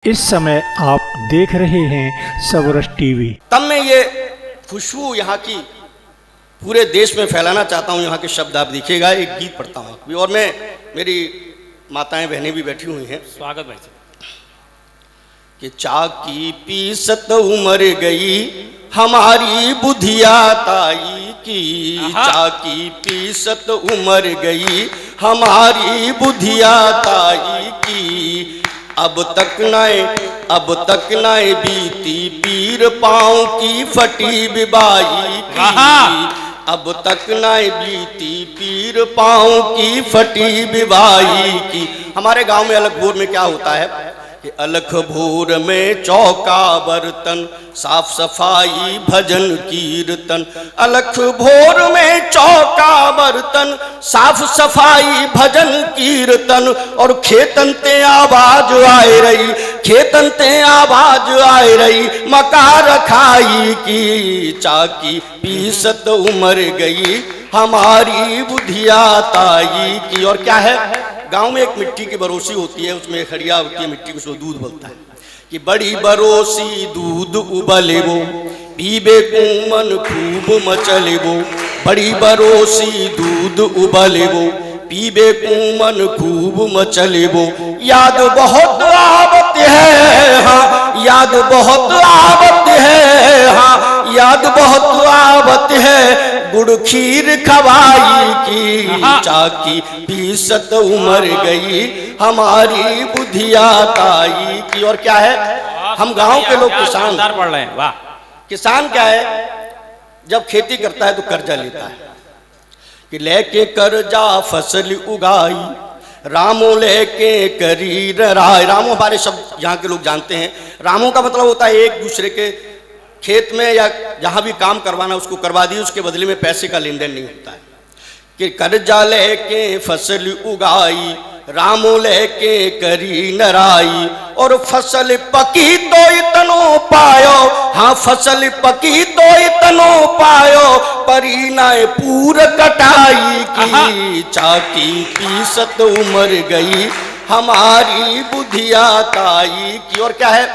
इस समय आप देख रहे हैं सबरस टीवी। तब मैं ये खुशबू यहाँ की पूरे देश में फैलाना चाहता हूँ। यहाँ के शब्द आप देखिएगा, एक गीत पढ़ता हूँ और मैं, मेरी माताएं बहनें भी बैठी हुई हैं। स्वागत भाई साहब। कि चाकी पीसत उमर गई हमारी बुधिया ताई की, चाकी पीसत उमर गई हमारी बुधिया ताई की। अब तक नाए बीती पीर पाँव की फटी बिबाई की। अब तक नाए बीती पीर पाँव की फटी बिबाई की। हमारे गांव में अलग भोर में क्या होता है कि अलख भोर में चौका बर्तन, साफ सफाई भजन कीर्तन। अलख भोर में चौका बर्तन, साफ सफाई भजन कीर्तन। और खेतन ते आवाज आए रही, खेतन ते आवाज आए रही मकार खाई की। चाकी पीसत उमर गई हमारी बुधिया ताई की। और क्या है, गांव में एक मिट्टी की बरोसी होती है, उसमें खड़िया होती है मिट्टी को, उसमें दूध बोलता है कि बड़ी बरोसी दूध उबले वो, पीबे कुमन खूब मचले वो। बड़ी बरोसी दूध उबले वो, पीबे कुमन खूब मचले वो। याद बहुत आवत है हाँ, याद बहुत आवत है हाँ, याद बहुत आवत है गुड़ खीर खवाई की। चाकी पीसत उमर गई हमारी बुधिया ताई की। और क्या है, हम गांव के लोग किसान पढ़ रहे हैं। वाह। किसान क्या है, जब खेती करता है तो कर्जा लेता है कि लेके कर्जा फसल उगाई, रामो लेके करी राय। रामो हमारे शब्द यहाँ के लोग जानते हैं। रामो का मतलब होता है एक दूसरे के खेत में या जहाँ भी काम करवाना उसको करवा दिए, उसके बदले में पैसे का लेन देन नहीं होता है। कि कर्जा लेके फसल उगाई, रामो लेके करी नराई। और फसल पकी तो इतनो पायो, हाँ फसल पकी तो इतनो पायो, परी नाए पूर कटाई की। चाकी पीसत उमर गई हमारी बुधिया ताई की। और क्या है,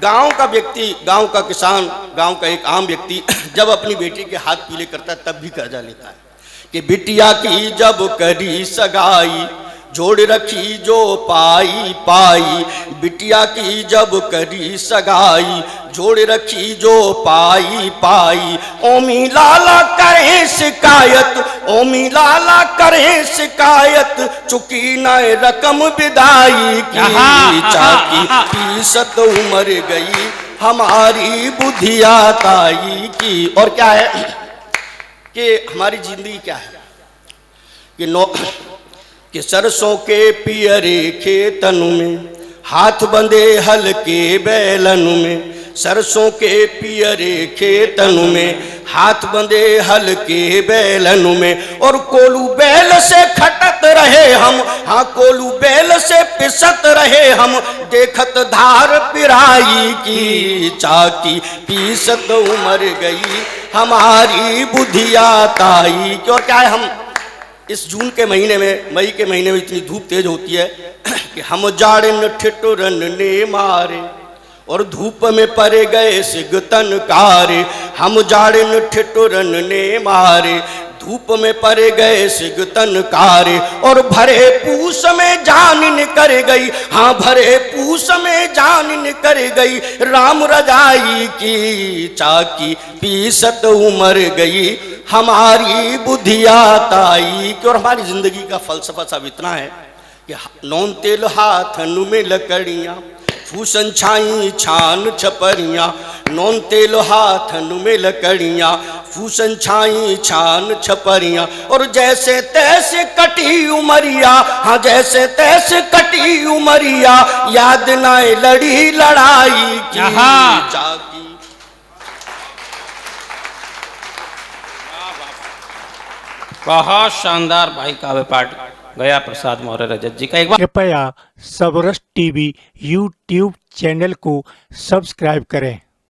गांव का व्यक्ति, गांव का किसान, गांव का एक आम व्यक्ति जब अपनी बेटी के हाथ पीले करता है तब भी कर्जा लेता है कि बिटिया की जब करी सगाई, जोड़ रखी जो पाई पाई। बिटिया की जब करी सगाई, जोड़ रखी जो पाई पाई। ओमी लाला करें शिकायत, ओमी लाला करें शिकायत, चुकी न रकम विदाई की। चाकी पीसत उमर गई हमारी बुधिया ताई की। और क्या है कि हमारी जिंदगी क्या है कि सरसों के पियरे खेतन में, हाथ बंधे हल के बैलन में। सरसों के पियरे खेतन में, हाथ बंधे हल के बैलन में। और कोलू बैल से खटत रहे हम, हाँ कोलू बैल से पिसत रहे हम, देखत धार पिराई की। चाकी पीसत उमर गई हमारी बुधिया ताई की। और क्या है, हम इस जून के महीने में, मई के महीने में इतनी धूप तेज होती है कि हम जाड़न ठिठुरन ने मारे और धूप में पड़े गए सिगतन कारे। हम जाड़न ठिठुरन ने मारे, धूप में पड़े गए सिगतन कारे। और भरे पूस में जान निकर गई, हाँ भरे पूस में जान निकर गई राम रजाई की। चाकी पीसत उमर गई हमारी बुधिया ताई की। और हमारी जिंदगी का फलसफा सब इतना है कि नौन तेल हाथन में लकड़ियाँ, फूसन छाई छान छपरियाँ। नौन तेल हाथन में लकड़ियाँ, फूसन छाई छान छपरियाँ। और जैसे तैसे कटी उमरिया, हाँ जैसे तैसे कटी उमरिया, याद नाए लड़ी लड़ाई की। चाकी बहुत शानदार भाई काव्य पाठ गया प्रसाद मौर्य रजत जी का। एक बार कृपया सबरस टीवी यूट्यूब चैनल को सब्सक्राइब करें।